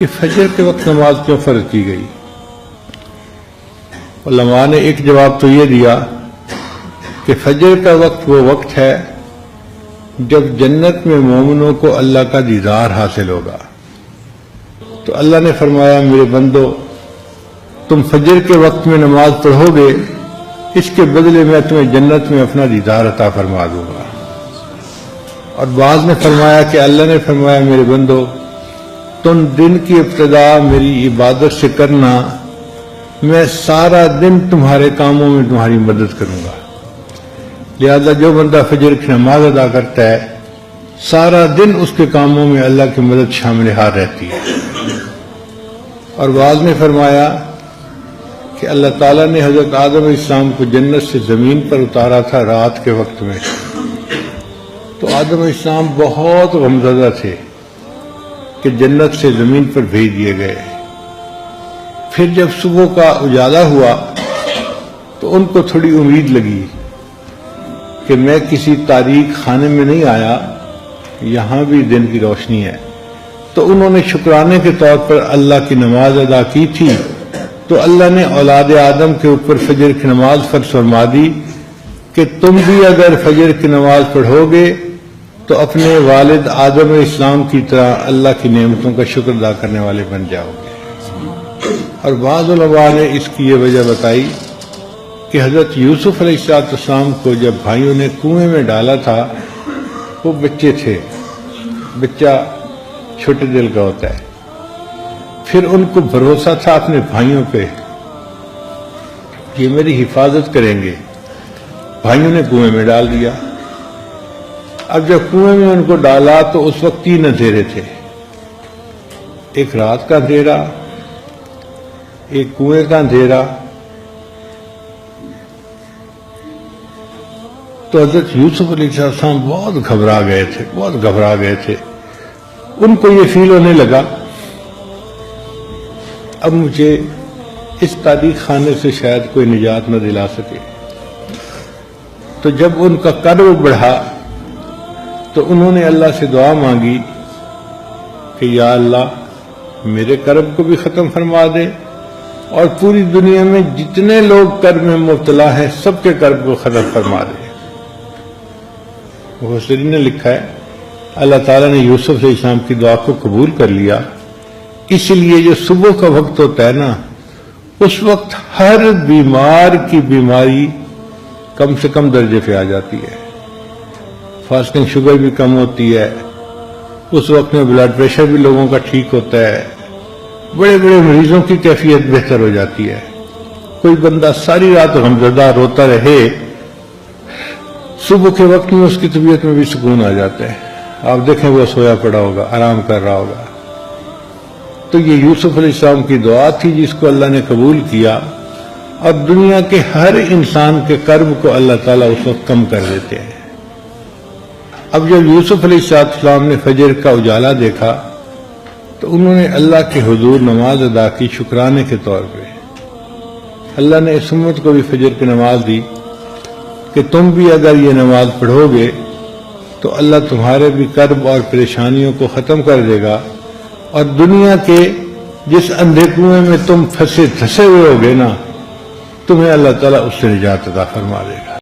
کہ فجر کے وقت نماز کیوں فرض کی گئی؟ علماء نے ایک جواب تو یہ دیا کہ فجر کا وقت وہ وقت ہے جب جنت میں مومنوں کو اللہ کا دیدار حاصل ہوگا۔ تو اللہ نے فرمایا میرے بندو تم فجر کے وقت میں نماز پڑھو گے، اس کے بدلے میں تمہیں جنت میں اپنا دیدار عطا فرما دوں گا۔ اور بعض نے فرمایا کہ اللہ نے فرمایا میرے بندو تم دن کی ابتدا میری عبادت سے کرنا، میں سارا دن تمہارے کاموں میں تمہاری مدد کروں گا۔ لہذا جو بندہ فجر کی نماز ادا کرتا ہے سارا دن اس کے کاموں میں اللہ کی مدد شامل حال رہتی ہے۔ اور بعض نے فرمایا کہ اللہ تعالیٰ نے حضرت آدم علیہ السلام کو جنت سے زمین پر اتارا تھا رات کے وقت میں، تو آدم علیہ السلام بہت غمزدہ تھے کہ جنت سے زمین پر بھیج دیے گئے۔ پھر جب صبح کا اجالا ہوا تو ان کو تھوڑی امید لگی کہ میں کسی تاریک خانے میں نہیں آیا، یہاں بھی دن کی روشنی ہے۔ تو انہوں نے شکرانے کے طور پر اللہ کی نماز ادا کی تھی، تو اللہ نے اولاد آدم کے اوپر فجر کی نماز فرض فرما دی کہ تم بھی اگر فجر کی نماز پڑھو گے تو اپنے والد آدم علیہ السلام کی طرح اللہ کی نعمتوں کا شکر ادا کرنے والے بن جاؤ گے۔ اور بعض علماء نے اس کی یہ وجہ بتائی کہ حضرت یوسف علیہ السلام کو جب بھائیوں نے کنویں میں ڈالا تھا وہ بچے تھے، بچہ چھوٹے دل کا ہوتا ہے، پھر ان کو بھروسہ تھا اپنے بھائیوں پہ یہ میری حفاظت کریں گے، بھائیوں نے کنویں میں ڈال دیا۔ اب جب کنویں میں ان کو ڈالا تو اس وقت 3 اندھیرے تھے، ایک رات کا اندھیرا، ایک کنویں کا اندھیرا۔ تو حضرت یوسف علیہ السلام بہت گھبرا گئے تھے۔ ان کو یہ فیل ہونے لگا اب مجھے اس تاریک خانے سے شاید کوئی نجات نہ دلا سکے۔ تو جب ان کا کرب بڑھا تو انہوں نے اللہ سے دعا مانگی کہ یا اللہ میرے کرب کو بھی ختم فرما دے اور پوری دنیا میں جتنے لوگ کرب میں مبتلا ہیں سب کے کرب کو ختم فرما دے۔ مفسرین نے لکھا ہے اللہ تعالیٰ نے یوسف علیہ السلام کی دعا کو قبول کر لیا، اس لیے جو صبح کا وقت ہوتا ہے نا، اس وقت ہر بیمار کی بیماری کم سے کم درجے پہ آ جاتی ہے، فاسٹنگ شوگر بھی کم ہوتی ہے، اس وقت میں بلڈ پریشر بھی لوگوں کا ٹھیک ہوتا ہے، بڑے بڑے مریضوں کی کیفیت بہتر ہو جاتی ہے۔ کوئی بندہ ساری رات غمزدہ روتا رہے، صبح کے وقت میں اس کی طبیعت میں بھی سکون آ جاتا ہے، آپ دیکھیں وہ سویا پڑا ہوگا، آرام کر رہا ہوگا۔ تو یہ یوسف علیہ السلام کی دعا تھی جس کو اللہ نے قبول کیا، اور دنیا کے ہر انسان کے کرب کو اللہ تعالیٰ اس وقت کم کر دیتے ہیں۔ اب جب یوسف علیہ السلام نے فجر کا اجالا دیکھا تو انہوں نے اللہ کے حضور نماز ادا کی شکرانے کے طور پہ۔ اللہ نے اس امت کو بھی فجر کی نماز دی کہ تم بھی اگر یہ نماز پڑھو گے تو اللہ تمہارے بھی کرب اور پریشانیوں کو ختم کر دے گا، اور دنیا کے جس اندھے کنویں میں تم پھنسے دھسے ہوئے ہوگے نا، تمہیں اللہ تعالیٰ اس سے نجات عطا فرما دے گا۔